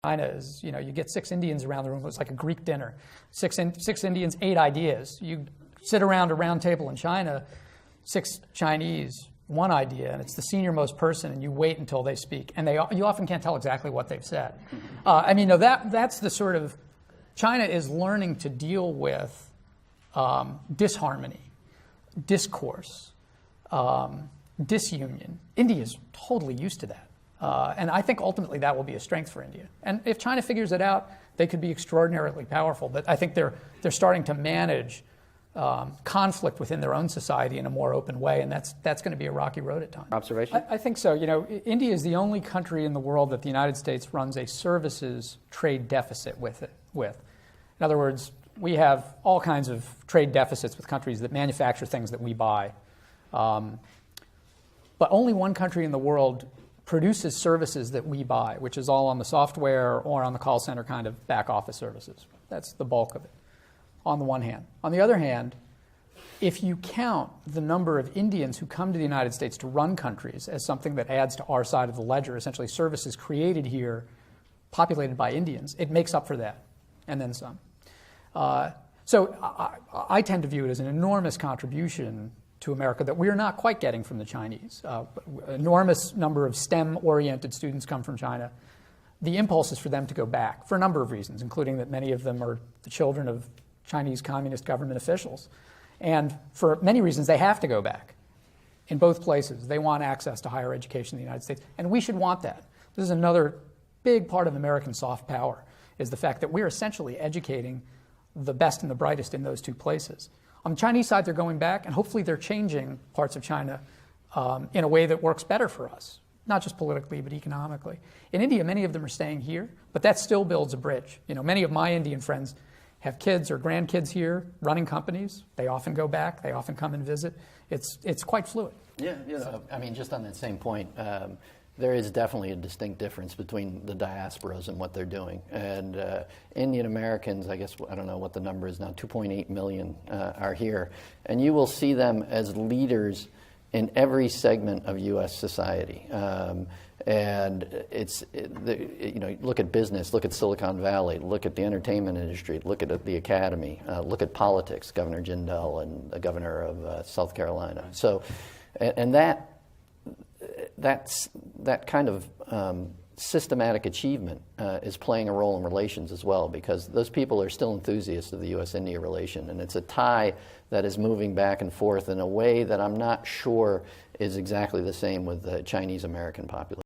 China is, you get 6 Indians around the room. It's like a Greek dinner. Six Indians, 8 ideas. You sit around a round table in China, 6 Chinese, 1 idea, and it's the senior-most person, and you wait until they speak. And you often can't tell exactly what they've said. That's the sort of, China is learning to deal with disharmony, discourse, disunion. India is totally used to that. And I think ultimately that will be a strength for India. And if China figures it out, they could be extraordinarily powerful. But I think they're starting to manage conflict within their own society in a more open way, and that's going to be a rocky road at times. Observation? I think so. India is the only country in the world that the United States runs a services trade deficit with. In other words, we have all kinds of trade deficits with countries that manufacture things that we buy. But only one country in the world produces services that we buy, which is all on the software or on the call center kind of back office services. That's the bulk of it, on the one hand. On the other hand, if you count the number of Indians who come to the United States to run countries as something that adds to our side of the ledger, essentially services created here, populated by Indians, it makes up for that, and then some. So I tend to view it as an enormous contribution to America that we're not quite getting from the Chinese. Enormous number of STEM-oriented students come from China. The impulse is for them to go back for a number of reasons, including that many of them are the children of Chinese communist government officials. And for many reasons, they have to go back in both places. They want access to higher education in the United States, and we should want that. This is another big part of American soft power, is the fact that we're essentially educating the best and the brightest in those 2 places. On the Chinese side, they're going back, and hopefully they're changing parts of China in a way that works better for us, not just politically, but economically. In India, many of them are staying here, but that still builds a bridge. Many of my Indian friends have kids or grandkids here running companies. They often go back. They often come and visit. It's quite fluid. Yeah, just on that same point, there is definitely a distinct difference between the diasporas and what they're doing. And Indian Americans, I guess, I don't know what the number is now, 2.8 million are here. And you will see them as leaders in every segment of U.S. society. And look at business, look at Silicon Valley, look at the entertainment industry, look at the academy, look at politics, Governor Jindal and the governor of South Carolina. So, and that kind of systematic achievement is playing a role in relations as well, because those people are still enthusiasts of the U.S.-India relation, and it's a tie that is moving back and forth in a way that I'm not sure is exactly the same with the Chinese-American population.